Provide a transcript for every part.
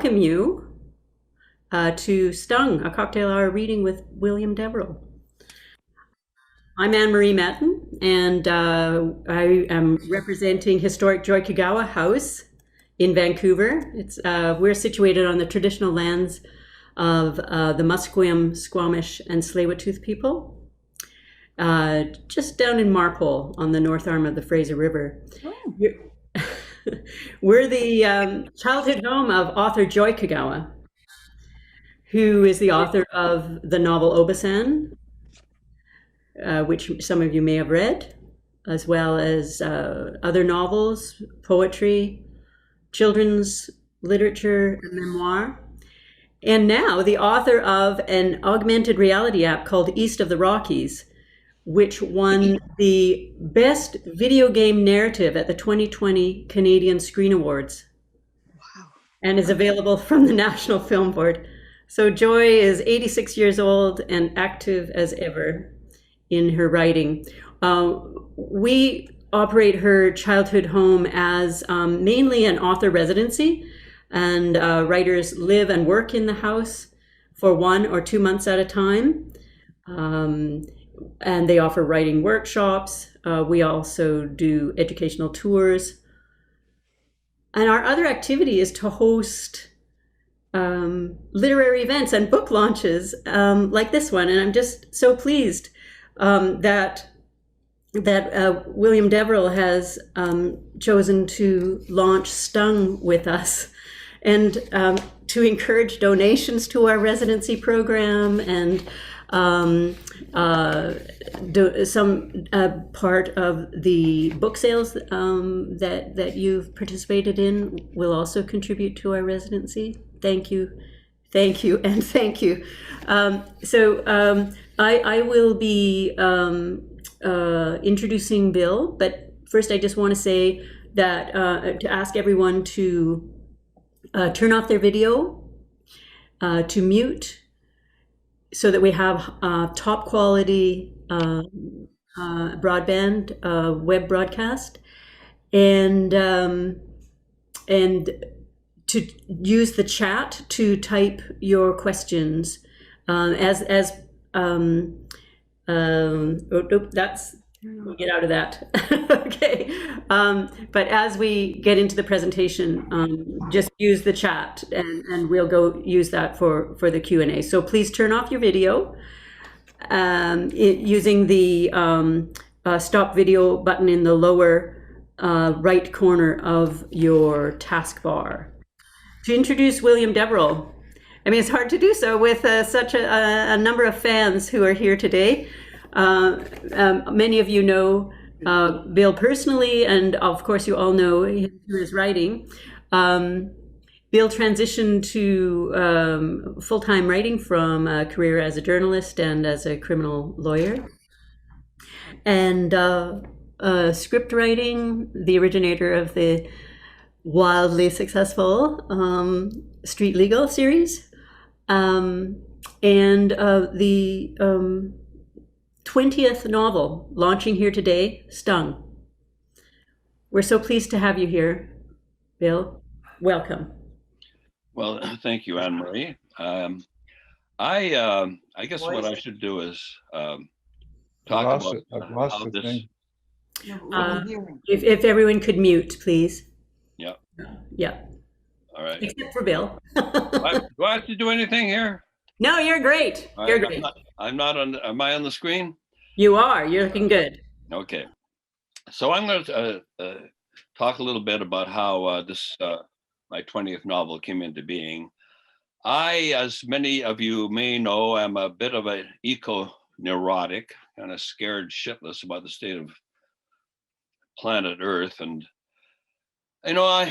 welcome you to Stung, a cocktail hour reading with William Deverell. I'm Anne-Marie Matten, and I am representing historic Joy-Kagawa House in Vancouver. We're situated on the traditional lands of the Musqueam, Squamish, and Tsleil-Waututh people, just down in Marpole on the north arm of the Fraser River. Oh. We're the childhood home of author Joy Kagawa, who is the author of the novel Obasan, which some of you may have read, as well as other novels, poetry, children's literature, and memoir. And now the author of an augmented reality app called East of the Rockies, which won the Best Video Game Narrative at the 2020 Canadian Screen Awards. Wow. And is available from the National Film Board. So Joy is 86 years old and active as ever in her writing. We operate her childhood home as mainly an author residency, and writers live and work in the house for 1 or 2 months at a time. And they offer writing workshops. We also do educational tours. And our other activity is to host literary events and book launches like this one. And I'm just so pleased that William Deverell has chosen to launch Stung with us, and to encourage donations to our residency program, and some part of the book sales that you've participated in will also contribute to our residency. Thank you, and thank you. I will be introducing Bill, but first I just want to say that to ask everyone to turn off their video, to mute, so that we have top quality broadband web broadcast, and to use the chat to type your questions we'll get out of that. Okay. But as we get into the presentation, just use the chat, and we'll go use that for the Q&A. So please turn off your video using the stop video button in the lower right corner of your taskbar. To introduce William Deverell, I mean, it's hard to do so with such a number of fans who are here today. Many of you know Bill personally, and of course you all know him through his writing. Bill transitioned to full-time writing from a career as a journalist and as a criminal lawyer. And script writing, the originator of the wildly successful Street Legal series, and the 20th novel launching here today, Stung. We're so pleased to have you here, Bill. Welcome. Well, thank you, Anne-Marie. I guess what I should do is talk about how this. If everyone could mute, please. Yeah. Yeah. All right. Except for Bill. Do I have to do anything here? No, you're great. You're great. I'm not on. Am I on the screen? You are. You're looking good. Okay. So I'm going to talk a little bit about how this my 20th novel came into being. I, as many of you may know, am a bit of an eco-neurotic, kind of scared shitless about the state of planet Earth, and you know,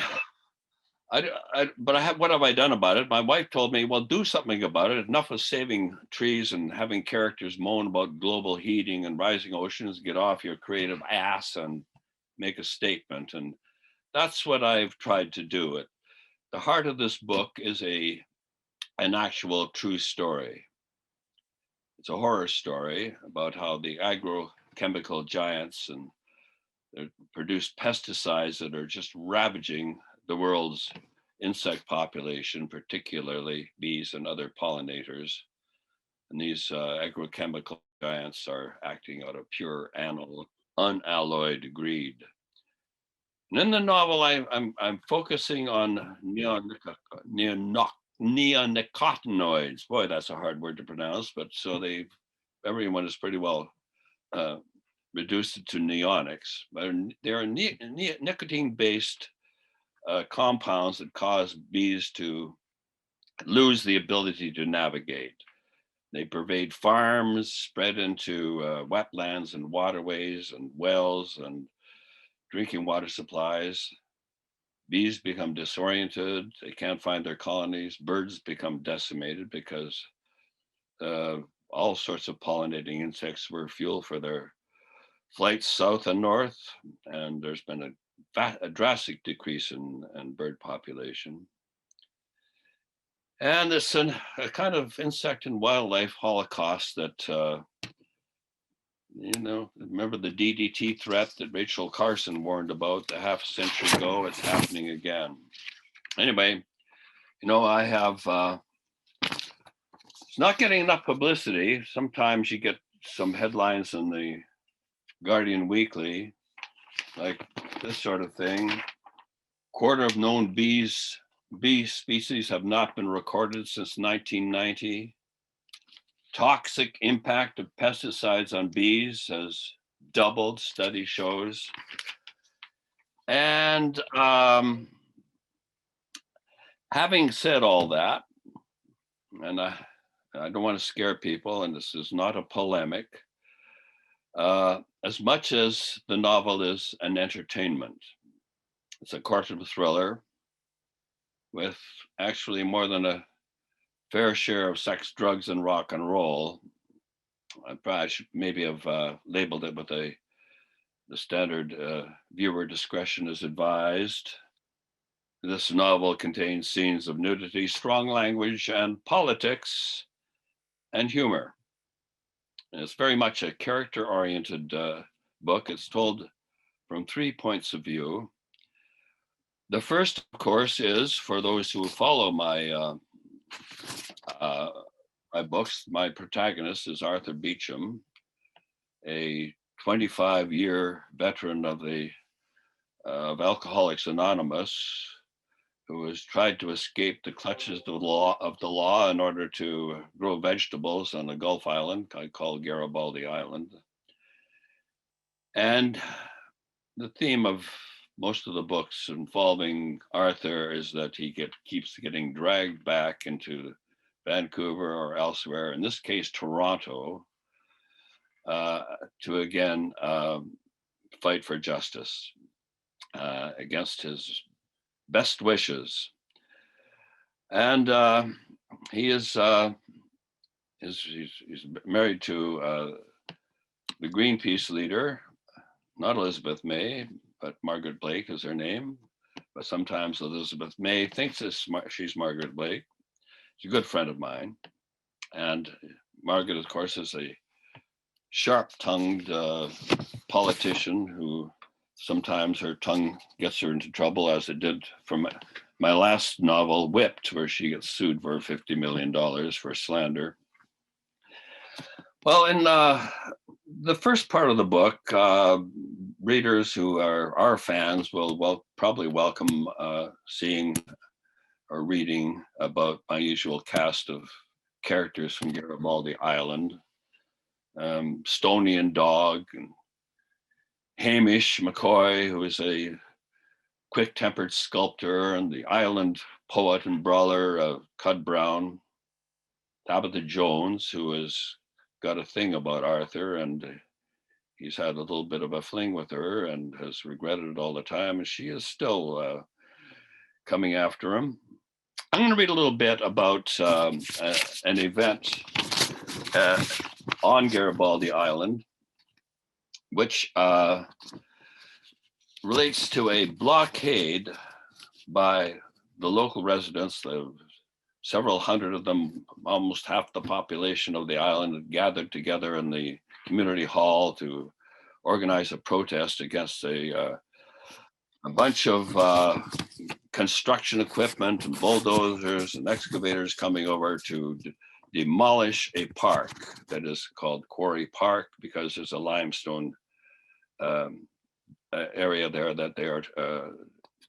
what have I done about it? My wife told me, well, do something about it. Enough of saving trees and having characters moan about global heating and rising oceans. Get off your creative ass and make a statement. And that's what I've tried to do. At the heart of this book is an actual true story. It's a horror story about how the agrochemical giants produce pesticides that are just ravaging the world's insect population, particularly bees and other pollinators. And these agrochemical giants are acting out of pure unalloyed greed. And in the novel, I'm focusing on neonicotinoids. Boy, that's a hard word to pronounce, but so everyone is pretty well reduced it to neonics. But they're nicotine-based compounds that cause bees to lose the ability to navigate. They pervade farms, spread into wetlands and waterways and wells and drinking water supplies. Bees become disoriented. They can't find their colonies. Birds become decimated because all sorts of pollinating insects were fuel for their flights south and north. And there's been a drastic decrease in bird population. And it's a kind of insect and wildlife holocaust that, remember the DDT threat that Rachel Carson warned about a half century ago? It's happening again. Anyway, I have, it's not getting enough publicity. Sometimes you get some headlines in the Guardian Weekly, like this sort of thing. Quarter of known bee species have not been recorded since 1990. Toxic impact of pesticides on bees has doubled, study shows. And having said all that, and I don't want to scare people, and this is not a polemic, as much as the novel is an entertainment. It's a courtroom thriller with actually more than a fair share of sex, drugs, and rock and roll. I probably should maybe have labeled it with the standard viewer discretion is advised. This novel contains scenes of nudity, strong language, and politics, and humor. And it's very much a character-oriented book. It's told from 3 points of view. The first, of course, is for those who follow my books. My protagonist is Arthur Beecham, a 25-year veteran of Alcoholics Anonymous, who has tried to escape the clutches of the law in order to grow vegetables on a Gulf island called Garibaldi Island. And the theme of most of the books involving Arthur is that he keeps getting dragged back into Vancouver or elsewhere, in this case, Toronto, to again fight for justice against his best wishes. And he's married to the Greenpeace leader, not Elizabeth May, but Margaret Blake is her name. But sometimes Elizabeth May thinks she's Margaret Blake. She's a good friend of mine. And Margaret, of course, is a sharp-tongued politician who sometimes her tongue gets her into trouble, as it did from my last novel, Whipped, where she gets sued for $50 million for slander. Well, in the first part of the book, readers who are our fans will probably welcome seeing or reading about my usual cast of characters from Garibaldi Island, Stony and Dog, and Hamish McCoy, who is a quick-tempered sculptor, and the island poet and brawler, Cud Brown, Tabitha Jones, who has got a thing about Arthur, and he's had a little bit of a fling with her and has regretted it all the time, and she is still coming after him. I'm going to read a little bit about an event on Garibaldi Island, which relates to a blockade by the local residents. Several hundred of them, almost half the population of the island, gathered together in the community hall to organize a protest against a a bunch of construction equipment and bulldozers and excavators coming over to demolish a park that is called Quarry Park because there's a limestone area there that they are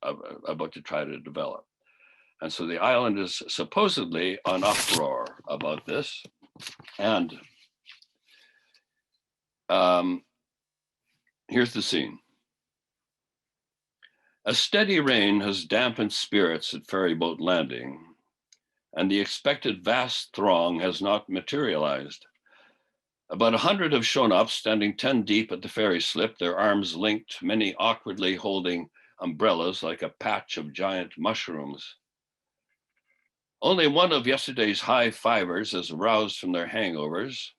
about to try to develop. And so the island is supposedly on uproar about this. And here's the scene. A steady rain has dampened spirits at ferryboat landing, and the expected vast throng has not materialized. About 100 have shown up, standing 10 deep at the ferry slip, their arms linked, many awkwardly holding umbrellas like a patch of giant mushrooms. Only one of yesterday's high fivers is aroused from their hangovers.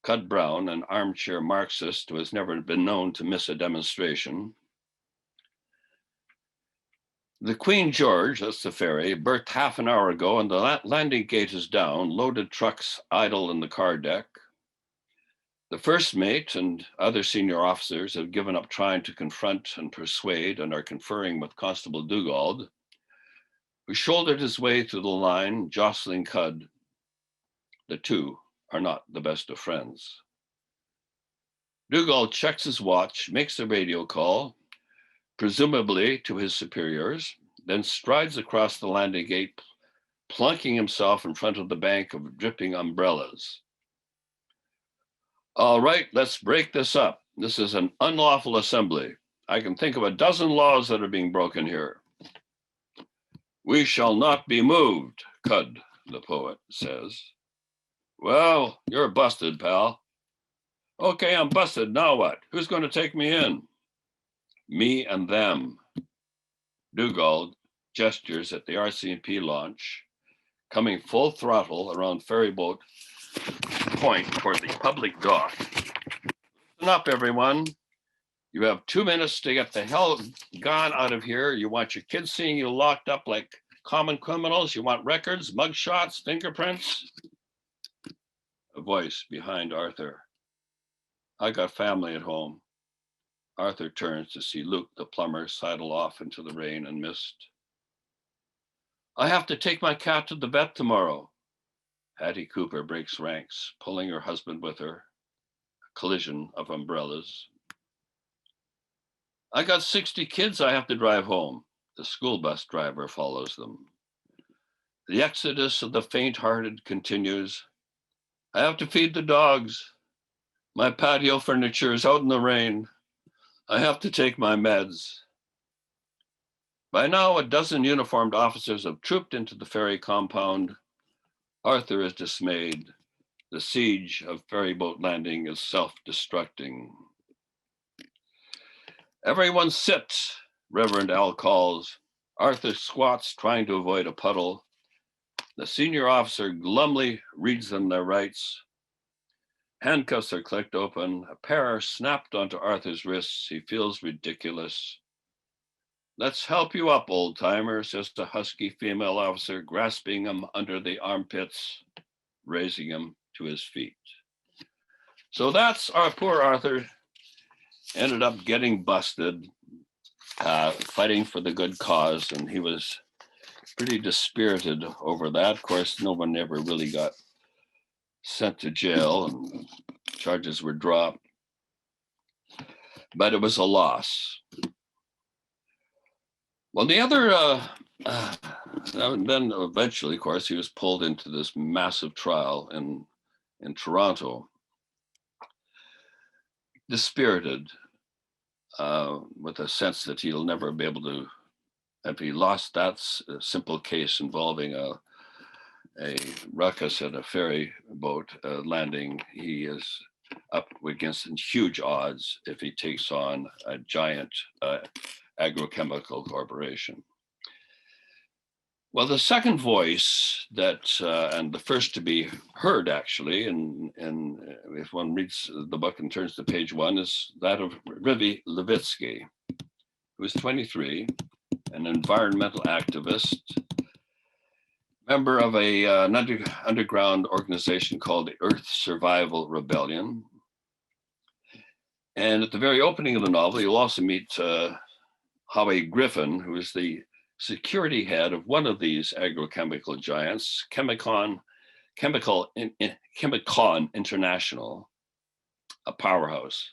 Cud Brown, an armchair Marxist who has never been known to miss a demonstration. The Queen George, that's the ferry, berthed half an hour ago and the landing gate is down, loaded trucks idle in the car deck. The first mate and other senior officers have given up trying to confront and persuade and are conferring with Constable Dugald, who shouldered his way through the line, jostling Cud. The two are not the best of friends. Dugald checks his watch, makes a radio call, presumably to his superiors, then strides across the landing gate, plunking himself in front of the bank of dripping umbrellas. All right, let's break this up. This is an unlawful assembly. I can think of a dozen laws that are being broken here. We shall not be moved, Cud, the poet, says. Well, you're busted, pal. Okay, I'm busted. Now what? Who's going to take me in? Me and them. Dugald gestures at the RCMP launch, coming full throttle around ferryboat point toward the public dock. Listen up, everyone. You have 2 minutes to get the hell gone out of here. You want your kids seeing you locked up like common criminals. You want records, mugshots, fingerprints. A voice behind Arthur. I got family at home. Arthur turns to see Luke, the plumber, sidle off into the rain and mist. I have to take my cat to the vet tomorrow. Hattie Cooper breaks ranks, pulling her husband with her. A collision of umbrellas. I got 60 kids I have to drive home. The school bus driver follows them. The exodus of the faint-hearted continues. I have to feed the dogs. My patio furniture is out in the rain. I have to take my meds. By now, a dozen uniformed officers have trooped into the ferry compound. Arthur is dismayed. The siege of ferryboat landing is self-destructing. Everyone sit, Reverend Al calls. Arthur squats, trying to avoid a puddle. The senior officer glumly reads them their rights. Handcuffs are clicked open. A pair are snapped onto Arthur's wrists. He feels ridiculous. Let's help you up, old timer, says the husky female officer, grasping him under the armpits, raising him to his feet. So that's our poor Arthur. Ended up getting busted, fighting for the good cause, and he was pretty dispirited over that. Of course, no one ever really got sent to jail and charges were dropped, but it was a loss. Well, the other, then eventually, of course, he was pulled into this massive trial in Toronto, dispirited, with a sense that he'll never be able to, if he lost that simple case involving a ruckus at a ferry boat landing, he is up against huge odds if he takes on a giant agrochemical corporation. Well, the second voice that, and the first to be heard actually, and if one reads the book and turns to page 1, is that of Rivi Levitsky, who is 23, an environmental activist, member of an underground organization called the Earth Survival Rebellion. And at the very opening of the novel, you'll also meet Howie Griffin, who is the security head of one of these agrochemical giants, Chemicon International, a powerhouse.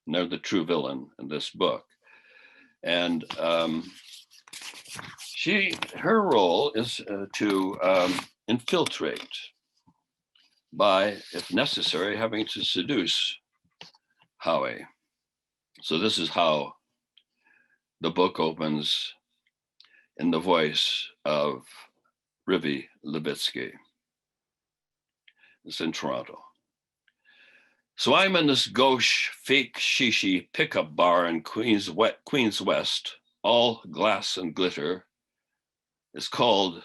And they're the true villain in this book. And her role is to infiltrate by, if necessary, having to seduce Howie. So this is how the book opens in the voice of Rivi Levitsky. It's in Toronto. So I'm in this gauche, fake shishi pickup bar in Queens West, all glass and glitter. It's called,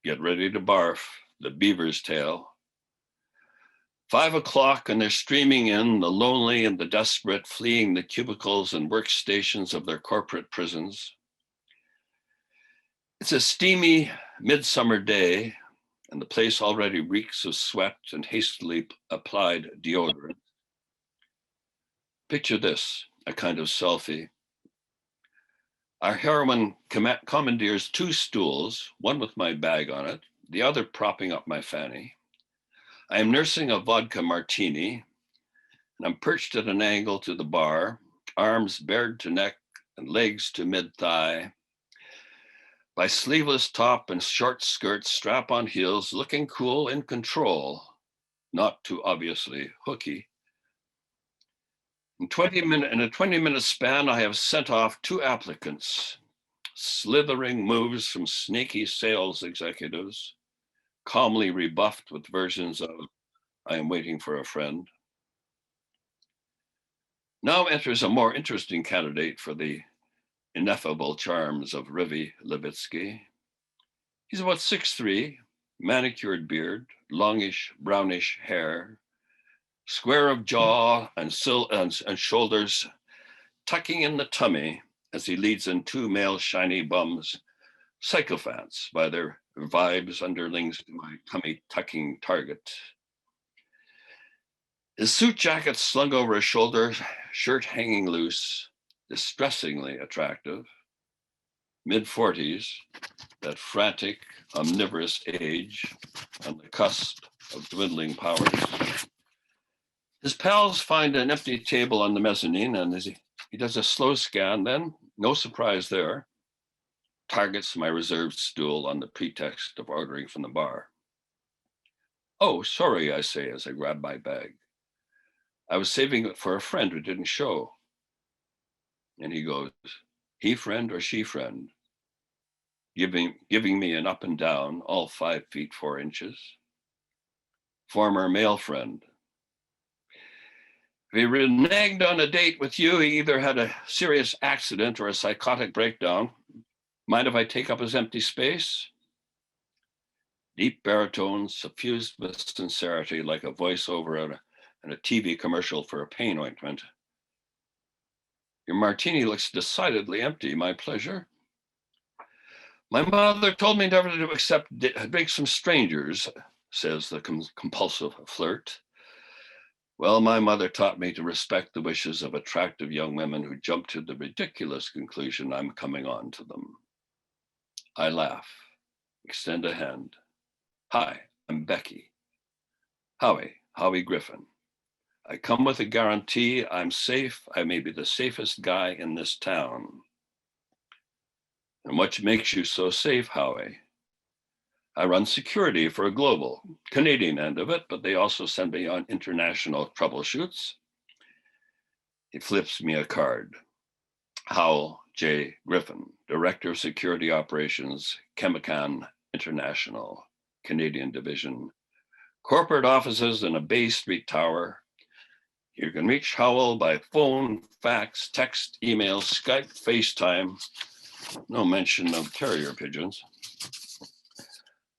get ready to barf, the Beaver's Tail. 5 o'clock and they're streaming in, the lonely and the desperate, fleeing the cubicles and workstations of their corporate prisons. It's a steamy midsummer day, and the place already reeks of sweat and hastily applied deodorant. Picture this, a kind of selfie. Our heroine commandeers 2 stools, one with my bag on it, the other propping up my fanny. I am nursing a vodka martini, and I'm perched at an angle to the bar, arms bared to neck and legs to mid-thigh. My sleeveless top and short skirt, strap-on heels, looking cool, in control, not too obviously hooky. In a 20-minute span, I have sent off 2 applicants, slithering moves from snaky sales executives, calmly rebuffed with versions of, I am waiting for a friend. Now enters a more interesting candidate for the ineffable charms of Rivi Levitsky. He's about 6'3", manicured beard, longish brownish hair, square of jaw and shoulders, tucking in the tummy as he leads in 2 male shiny bums, sycophants by their vibes, underlings to my tummy tucking target. His suit jacket slung over his shoulder, shirt hanging loose, distressingly attractive, mid-40s, that frantic, omnivorous age on the cusp of dwindling powers. His pals find an empty table on the mezzanine, and he does a slow scan, then, no surprise there, targets my reserved stool on the pretext of ordering from the bar. Oh, sorry, I say as I grab my bag. I was saving it for a friend who didn't show. And he goes, he friend or she friend? Giving me an up and down, all 5 feet 4 inches. Former male friend. If he reneged on a date with you, he either had a serious accident or a psychotic breakdown. Mind if I take up his empty space? Deep baritone, suffused with sincerity, like a voiceover in a TV commercial for a pain ointment. Your martini looks decidedly empty. My pleasure. My mother told me never to accept drinks from strangers, says the compulsive flirt. Well, my mother taught me to respect the wishes of attractive young women who jump to the ridiculous conclusion I'm coming on to them. I laugh, extend a hand. Hi, I'm Becky. Howie Griffin. I come with a guarantee I'm safe. I may be the safest guy in this town. And what makes you so safe, Howie? I run security for a global, Canadian end of it, but they also send me on international troubleshoots. He flips me a card. Howell J. Griffin, Director of Security Operations, Chemicon International, Canadian Division. Corporate offices in a Bay Street tower. You can reach Howell by phone, fax, text, email, Skype, FaceTime. No mention of carrier pigeons.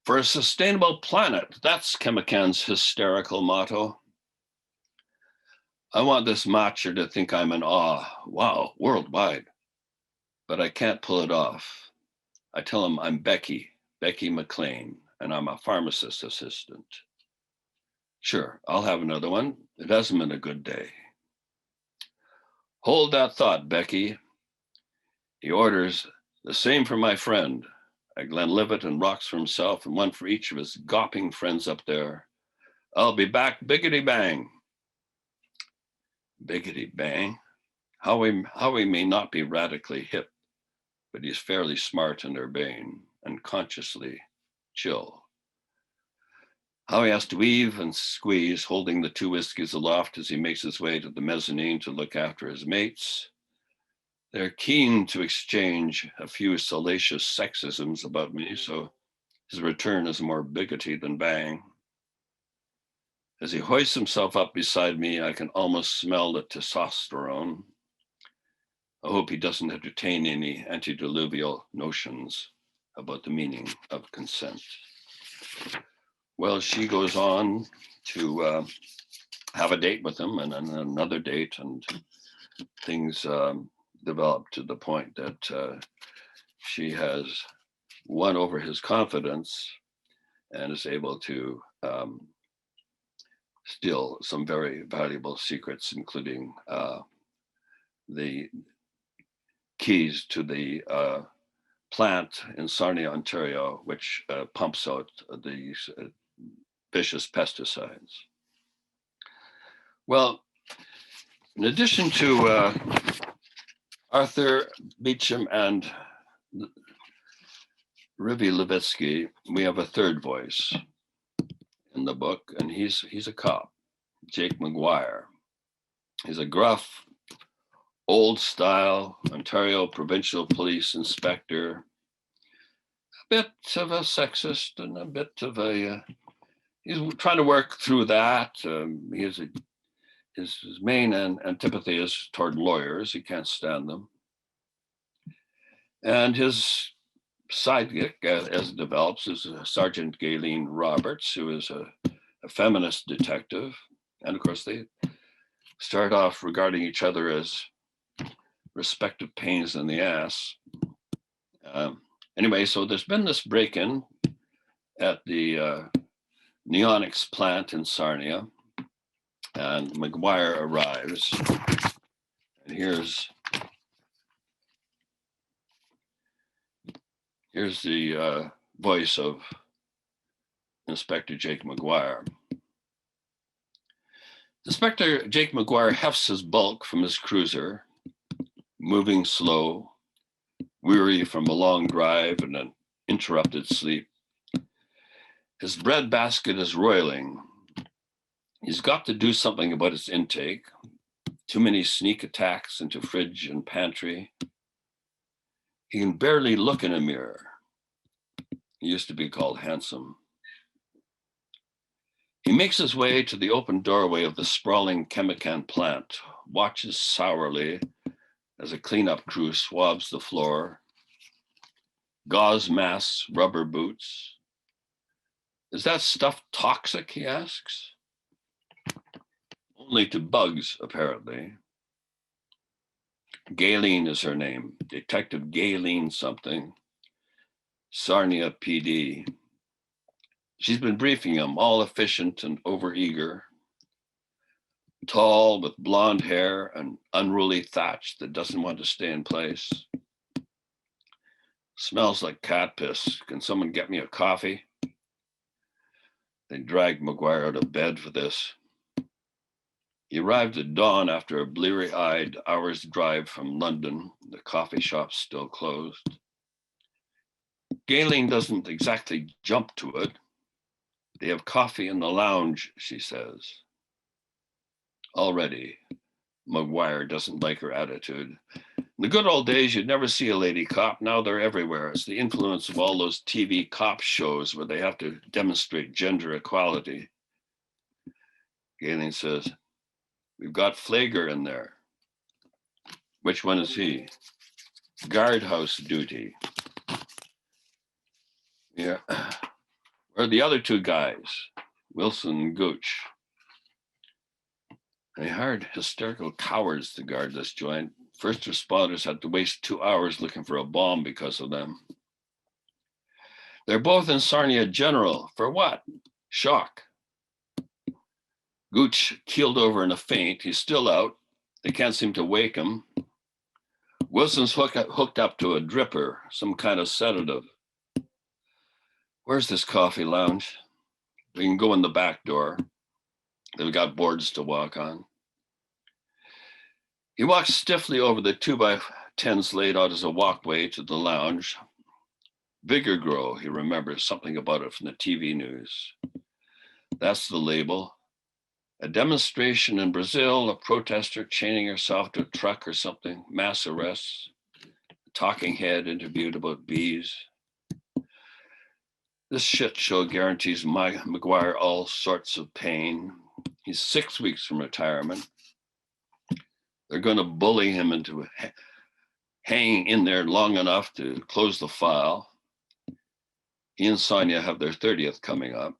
For a sustainable planet, that's Chemicon's hysterical motto. I want this matcher to think I'm in awe. Wow, worldwide. But I can't pull it off. I tell him I'm Becky McLean, and I'm a pharmacist assistant. Sure, I'll have another one. It hasn't been a good day. Hold that thought, Becky. He orders the same for my friend, a Glenlivet and rocks for himself, and one for each of his gawping friends up there. I'll be back, biggity bang. Biggity bang. How he may not be radically hip, but he's fairly smart and urbane and consciously chill. How he has to weave and squeeze, holding the 2 whiskeys aloft as he makes his way to the mezzanine to look after his mates. They're keen to exchange a few salacious sexisms about me, so his return is more biggity than bang. As he hoists himself up beside me, I can almost smell the testosterone. I hope he doesn't entertain any antediluvial notions about the meaning of consent. Well, she goes on to have a date with him and then another date, and things develop to the point that she has won over his confidence and is able to steal some very valuable secrets, including the keys to the plant in Sarnia, Ontario, which pumps out these vicious pesticides. Well, in addition to Arthur Beecham and Rivi Levitsky, we have a third voice in the book, and he's a cop, Jake McGuire. He's a gruff, old-style Ontario Provincial Police Inspector, a bit of a sexist and a bit of a, he's trying to work through that. His main antipathy is toward lawyers. He can't stand them. And his sidekick, as it develops, is Sergeant Galen Roberts, who is a feminist detective. And of course, they start off regarding each other as respective pains in the ass. Anyway, so there's been this break-in at the Neonics plant in Sarnia, and McGuire arrives. And here's the voice of Inspector Jake McGuire. Inspector Jake McGuire hefts his bulk from his cruiser, moving slow, weary from a long drive and an interrupted sleep. His bread basket is roiling. He's got to do something about its intake. Too many sneak attacks into fridge and pantry. He can barely look in a mirror. He used to be called handsome. He makes his way to the open doorway of the sprawling Chemican plant, watches sourly as a cleanup crew swabs the floor. Gauze masks, rubber boots. Is that stuff toxic, he asks? Only to bugs, apparently. Galen is her name, Detective Galen something. Sarnia PD. She's been briefing him, all efficient and overeager. Tall, with blonde hair and unruly thatch that doesn't want to stay in place. Smells like cat piss. Can someone get me a coffee? They dragged McGuire out of bed for this. He arrived at dawn after a bleary-eyed hour's drive from London. The coffee shop's still closed. Galen doesn't exactly jump to it. They have coffee in the lounge, she says. Already, McGuire doesn't like her attitude. In the good old days, you'd never see a lady cop. Now they're everywhere. It's the influence of all those TV cop shows where they have to demonstrate gender equality. Galen says, we've got Flager in there. Which one is he? Guardhouse duty. Yeah. Where are the other 2 guys? Wilson and Gooch. They hired hysterical cowards to guard this joint. First responders had to waste 2 hours looking for a bomb because of them. They're both in Sarnia General. For what? Shock. Gooch keeled over in a faint. He's still out. They can't seem to wake him. Wilson's hooked up to a dripper, some kind of sedative. Where's this coffee lounge? We can go in the back door. They've got boards to walk on. He walks stiffly over the 2x10s laid out as a walkway to the lounge. Vigor Grow, he remembers something about it from the TV news. That's the label. A demonstration in Brazil, a protester chaining herself to a truck or something, mass arrests, a talking head interviewed about bees. This shit show guarantees McGuire all sorts of pain. He's 6 weeks from retirement. They're going to bully him into hanging in there long enough to close the file. He and Sonia have their 30th coming up.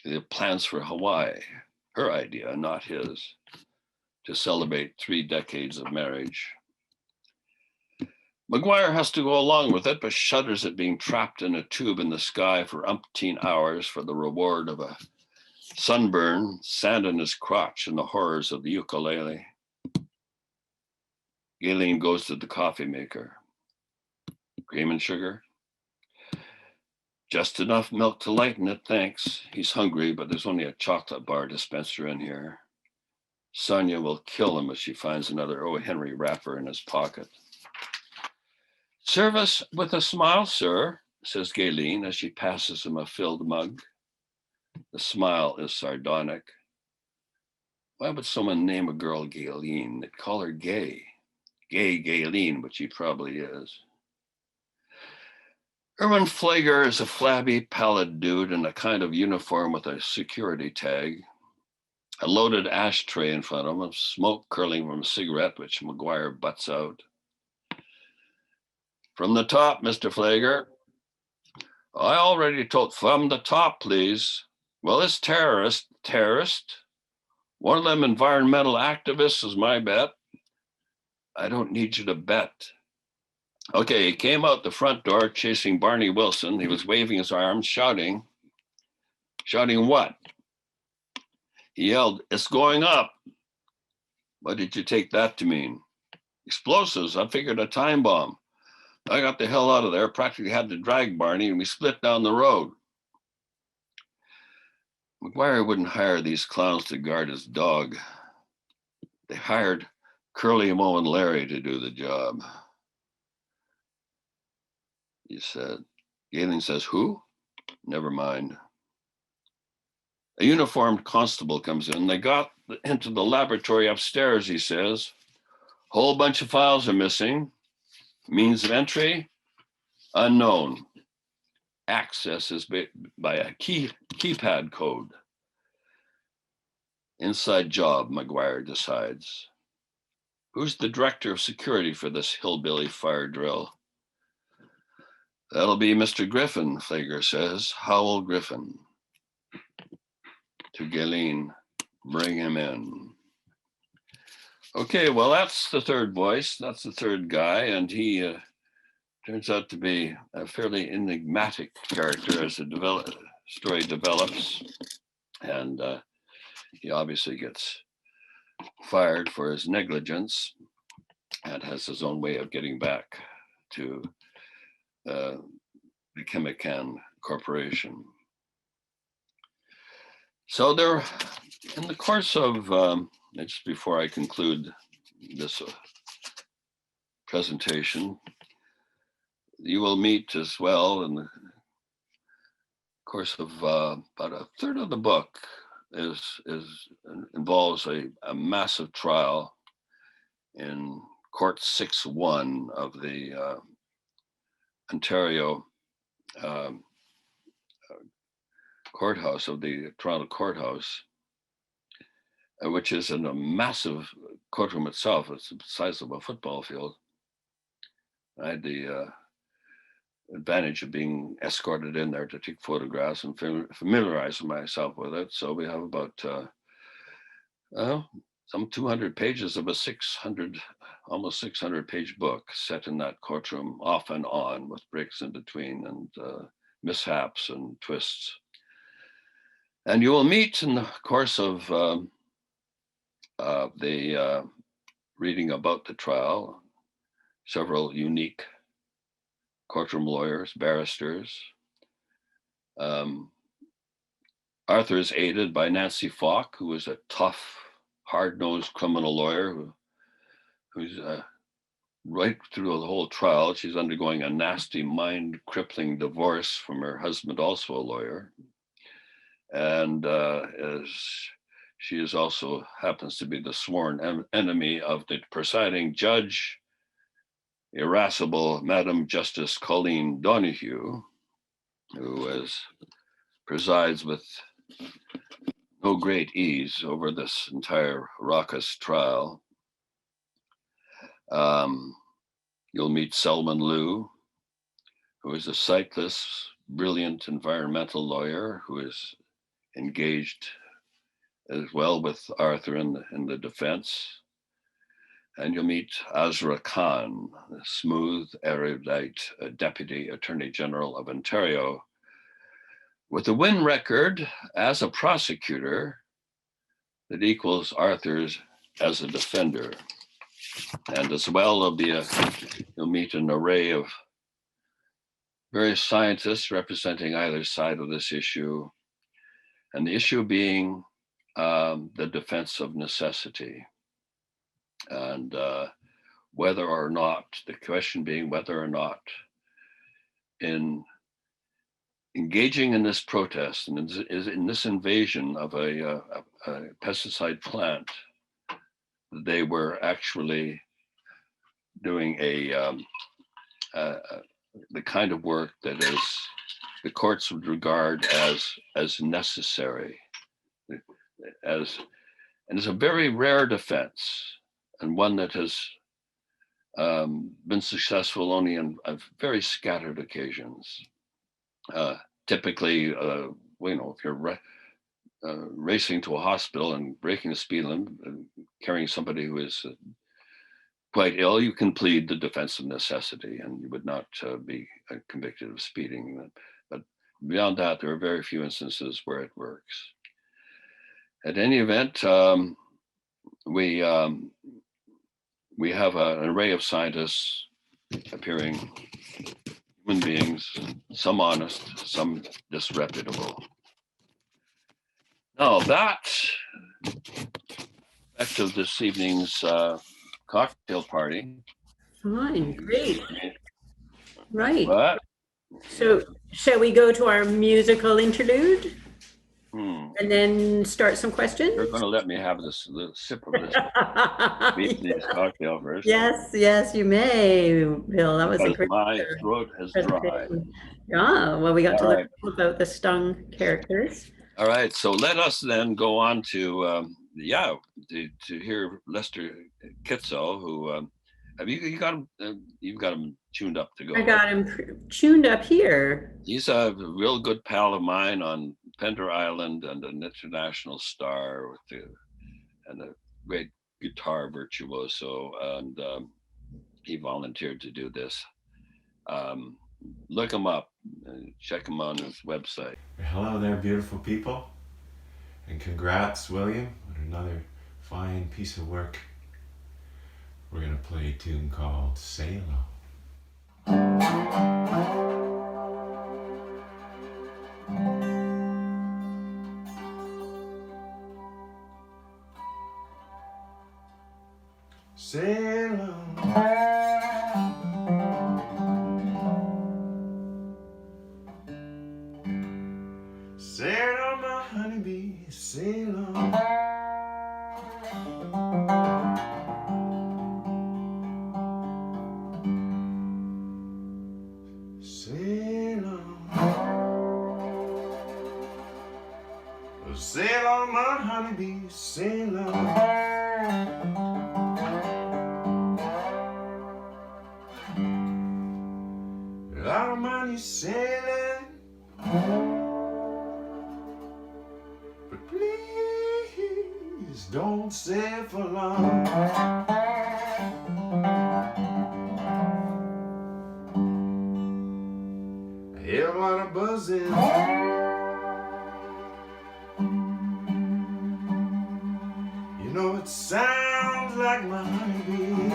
They have plans for Hawaii, her idea, not his, to celebrate 3 decades of marriage. McGuire has to go along with it, but shudders at being trapped in a tube in the sky for umpteen hours for the reward of a sunburn, sand in his crotch, and the horrors of the ukulele. Galen goes to the coffee maker. Cream and sugar? Just enough milk to lighten it, thanks. He's hungry, but there's only a chocolate bar dispenser in here. Sonia will kill him if she finds another O. Henry wrapper in his pocket. Service with a smile, sir, says Galen as she passes him a filled mug. The smile is sardonic. Why would someone name a girl Galen? They'd call her Gay. Gay Galen, which she probably is. Erwin Flager is a flabby, pallid dude in a kind of uniform with a security tag. A loaded ashtray in front of him, smoke curling from a cigarette, which McGuire butts out. From the top, Mr. Flager. I already told, from the top, please. Well, this terrorist, one of them environmental activists is my bet. I don't need you to bet. Okay, he came out the front door chasing Barney Wilson. He was waving his arms, shouting. Shouting what? He yelled, "It's going up." What did you take that to mean? Explosives, I figured a time bomb. I got the hell out of there, practically had to drag Barney, and we split down the road. McGuire wouldn't hire these clowns to guard his dog. They hired Curly, Mo, and Larry to do the job. He said. Galen says, who? Never mind. A uniformed constable comes in. They got into the laboratory upstairs, he says. Whole bunch of files are missing. Means of entry, unknown. Access is by a keypad code. Inside job, McGuire decides. Who's the director of security for this hillbilly fire drill? That'll be Mr. Griffin, Flager says. Howell Griffin. To Galen, bring him in. Okay, well, that's the third voice. That's the third guy, and he turns out to be a fairly enigmatic character as the story develops. And he obviously gets fired for his negligence and has his own way of getting back to the Chemican Corporation. So there, in the course of, just before I conclude this presentation, you will meet as well in the course of about a third of the book involves a massive trial in Court 6-1 of the Ontario courthouse, of the Toronto courthouse, which is in a massive courtroom itself. It's the size of a football field. I had the advantage of being escorted in there to take photographs and familiarize myself with it. So we have about some 200 pages of a almost 600 page book set in that courtroom, off and on, with breaks in between and mishaps and twists. And you will meet in the course of the reading about the trial several unique courtroom lawyers, barristers. Arthur is aided by Nancy Falk, who is a tough, hard-nosed criminal lawyer who's right through the whole trial. She's undergoing a nasty, mind-crippling divorce from her husband, also a lawyer. And she is also happens to be the sworn enemy of the presiding judge, irascible Madam Justice Colleen Donahue, who presides with no great ease over this entire raucous trial. You'll meet Selman Liu, who is a sightless, brilliant environmental lawyer who is engaged as well with Arthur in the defense. And you'll meet Azra Khan, the smooth, erudite Deputy Attorney General of Ontario, with a win record as a prosecutor that equals Arthur's as a defender. And as well, you'll meet an array of various scientists representing either side of this issue, and the issue being the defense of necessity. And whether or not, the question being whether or not in engaging in this protest and in this invasion of a pesticide plant, they were actually doing the kind of work that the courts would regard as necessary, and it's a very rare defense, and one that has been successful only on very scattered occasions. Typically, if you're racing to a hospital and breaking the speed limit, carrying somebody who is quite ill, you can plead the defense of necessity, and you would not be convicted of speeding. But beyond that, there are very few instances where it works. At any event, we have an array of scientists appearing, human beings, some honest, some disreputable. Now that back of this evening's cocktail party. Fine, great. Right. What? So shall we go to our musical interlude? And then start some questions? You're going to let me have the sip of this Vietnamese cocktail first. Yes, you may, Bill. That was a great. My throat is dry. Yeah, well, we got to learn about the Stung characters. All right, so let us then go on to hear Lester Quitzau, who you've got him tuned up to go. I got him tuned up here. He's a real good pal of mine on Pender Island and an international star and a great guitar virtuoso, and he volunteered to do this. Look him up and check him on his website. Hello there, beautiful people, and congrats, William, on another fine piece of work. We're going to play a tune called Say Hello. Say hello. Say hello, my honeybee. Say hello. Say hello. Say hello, my honeybee. Say hello. I don't mind you sailing, but please don't sail for long. I hear a lot of buzzing, you know it sounds like my honeybee.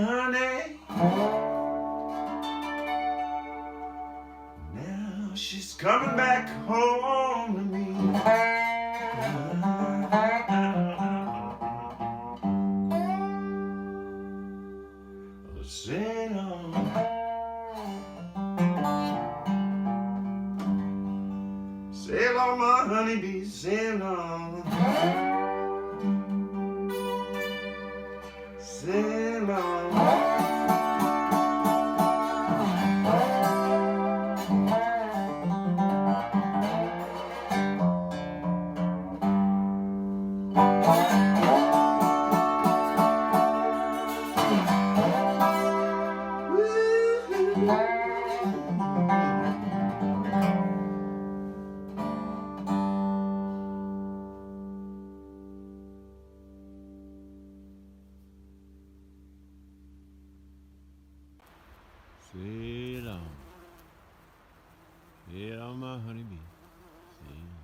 honey. Now she's coming back home to me. Sail on, sail on, my honeybee, sail on, sail on. Sail on, sail on, my honeybee, sail on,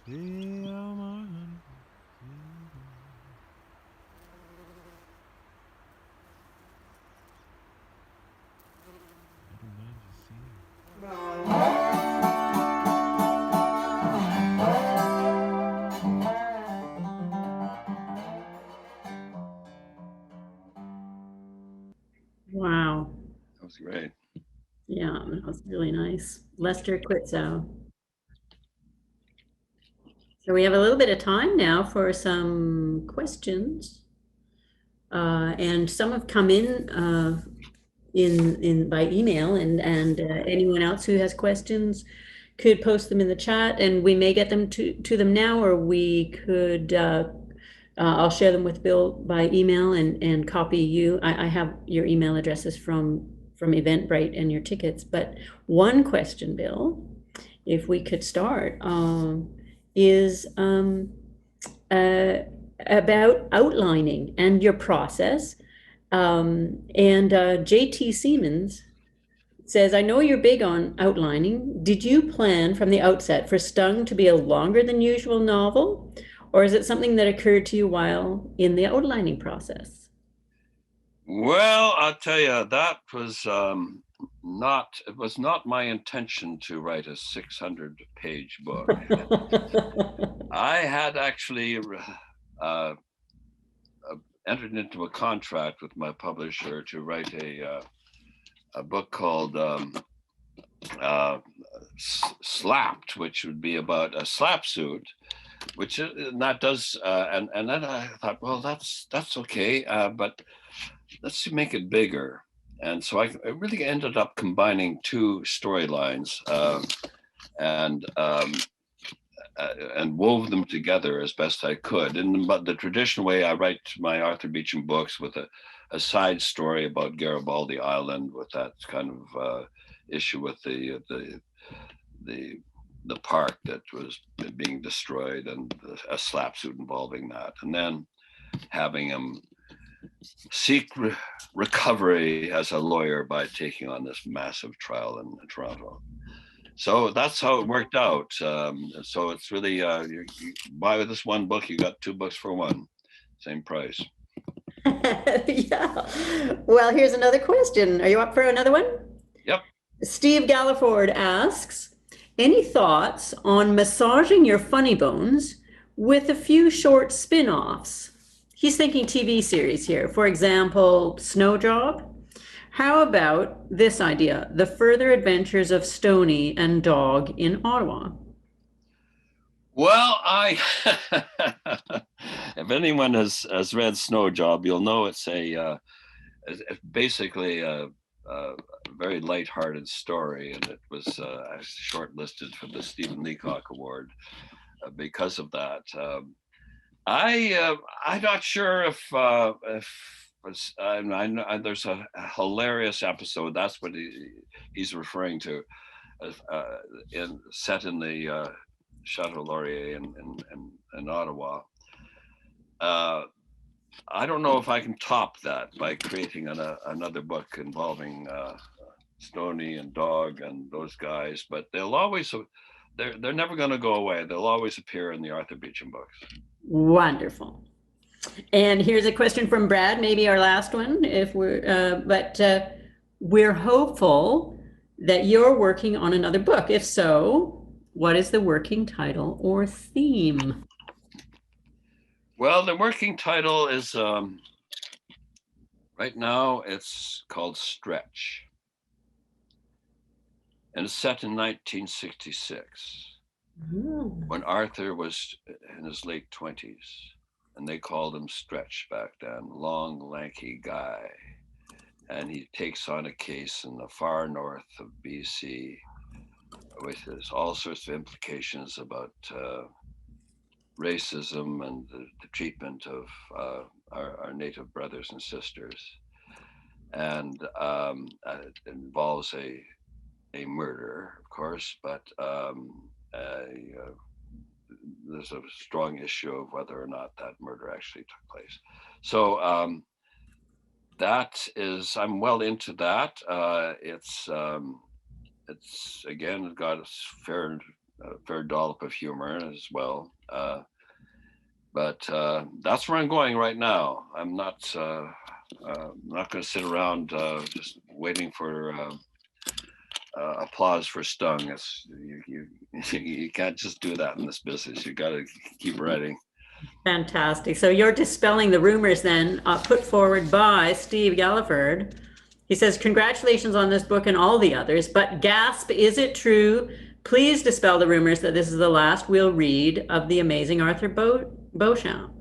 sail on, my honeybee, I don't mind you singing. Wow. That was great. Yeah, that was really nice. Lester Quitzau. So we have a little bit of time now for some questions. And some have come in by email, and anyone else who has questions could post them in the chat, and we may get them to them now, or we could I'll share them with Bill by email and copy you. I have your email addresses from Eventbrite and your tickets. But one question, Bill, if we could start, is about outlining and your process. And JT Siemens says, I know you're big on outlining. Did you plan from the outset for Stung to be a longer than usual novel? Or is it something that occurred to you while in the outlining process? Well, I'll tell you, that was it was not my intention to write a 600-page book. I had actually entered into a contract with my publisher to write a book called Slapped, which would be about a slap suit, which that does, and then I thought, well, that's okay, but let's make it bigger. And so I really ended up combining two storylines and wove them together as best I could. In the traditional way I write my Arthur Beecham books, with a side story about Garibaldi Island, with that kind of issue with the park that was being destroyed, and a slap suit involving that, and then having him seek recovery as a lawyer by taking on this massive trial in Toronto. So that's how it worked out. So it's really, you buy this one book, you got two books for one, same price. Yeah. Well, here's another question. Are you up for another one? Yep. Steve Galliford asks, any thoughts on massaging your funny bones with a few short spin-offs? He's thinking TV series here. For example, Snowjob. How about this idea, The Further Adventures of Stoney and Dog in Ottawa? Well, if anyone has read Snowjob, you'll know it's it's basically a very lighthearted story, and it was shortlisted for the Stephen Leacock Award because of that. I'm not sure if I know there's a hilarious episode. That's what he's referring to, set in the Chateau Laurier in Ottawa. I don't know if I can top that by creating another book involving Stoney and Dog and those guys, but they'll always they're never going to go away. They'll always appear in the Arthur Beecham books. Wonderful. And here's a question from Brad, maybe our last one, if we're hopeful that you're working on another book. If so, what is the working title or theme? Well, the working title is right now it's called Stretch. And it's set in 1966 when Arthur was in his late 20s. And they called him Stretch back then, long, lanky guy. And he takes on a case in the far north of BC, which has all sorts of implications about racism and the treatment of our native brothers and sisters. And it involves a murder, of course, but there's a strong issue of whether or not that murder actually took place. So that is, I'm well into that. It's again got a fair dollop of humor as well. But that's where I'm going right now. I'm not going to sit around just waiting for applause for Stung. You can't just do that in this business. You got to keep writing. Fantastic. So you're dispelling the rumors then, put forward by Steve Galliford. He says, congratulations on this book and all the others, but gasp, is it true? Please dispel the rumors that this is the last we'll read of the amazing Arthur Beauchamp.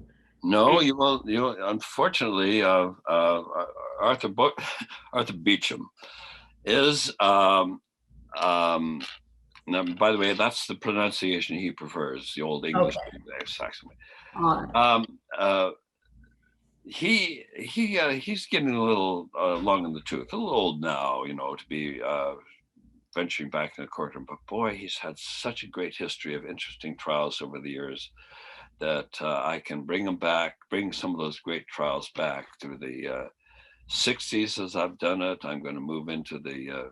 No, you will. Unfortunately, Arthur Beecham is. Now, by the way, that's the pronunciation he prefers, the Old English, Saxon way. He's getting a little long in the tooth, a little old now, to be venturing back in the courtroom. But boy, he's had such a great history of interesting trials over the years that I can bring some of those great trials back to the 60s as I've done it. I'm going to move into the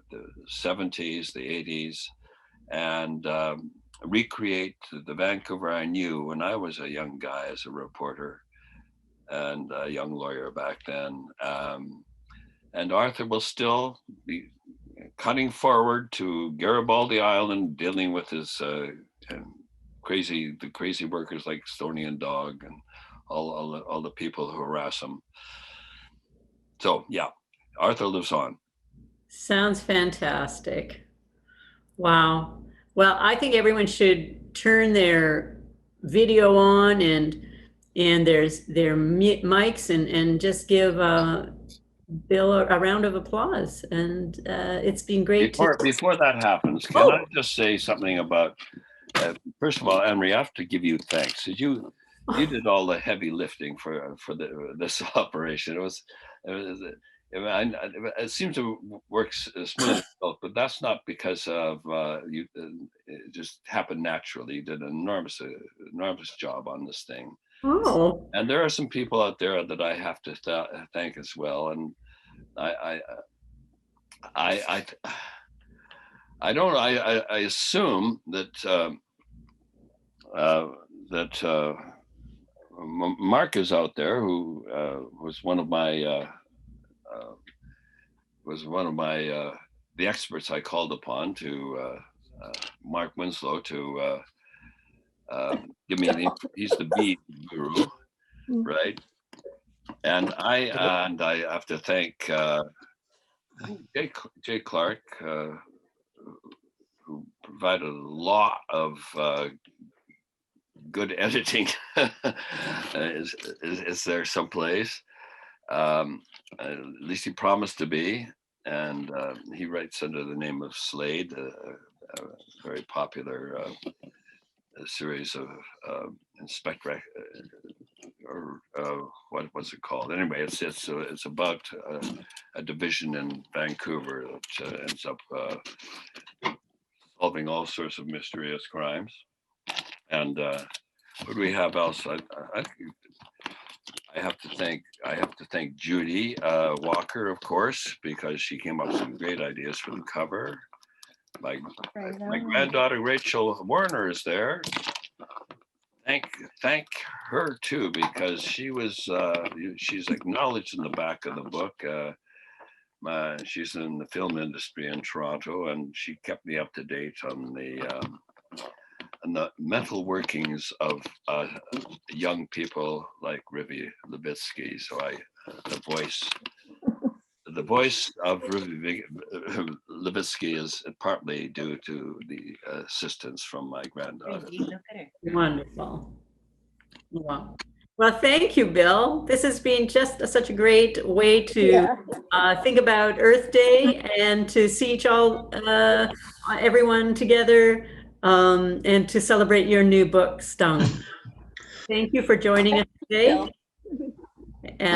70s, the 80s, and recreate the Vancouver I knew when I was a young guy as a reporter and a young lawyer back then. And Arthur will still be cutting forward to Garibaldi Island, dealing with his the crazy workers like Stonian Dog and all the people who harass him. So yeah, Arthur lives on. Sounds fantastic. Wow. Well, I think everyone should turn their video on and there's their mics and just give Bill a round of applause. And it's been great. Before that happens, can I just say something about? First of all, Anne-Marie, I have to give you thanks. You did all the heavy lifting for this operation. It seems to work smoothly, but that's not because of you. It just happened naturally. You did an enormous job on this thing. Oh. And there are some people out there that I have to thank as well. And I assume that Mark is out there, who was one of my the experts I called upon to Mark Winslow to give me he's the bee guru, right? And I have to thank Jay Clark, who provided a lot of good editing. Is there someplace? At least he promised to be, and he writes under the name of Slade, a very popular series of Inspector, or what was it called? Anyway, it's about a division in Vancouver that ends up solving all sorts of mysterious crimes. And what do we have else? I have to thank Judy Walker, of course, because she came up with some great ideas for the cover. My granddaughter Rachel Werner is there. Thank her too, because she's acknowledged in the back of the book. She's in the film industry in Toronto, and she kept me up to date on the mental workings of young people like Rivi Levitsky. So the voice of Rivi Levitsky is partly due to the assistance from my granddaughter. Wonderful. Wow. Well, thank you, Bill. This has been just such a great way to think about Earth Day and to see everyone together, and to celebrate your new book, Stung. Thank you for joining us today.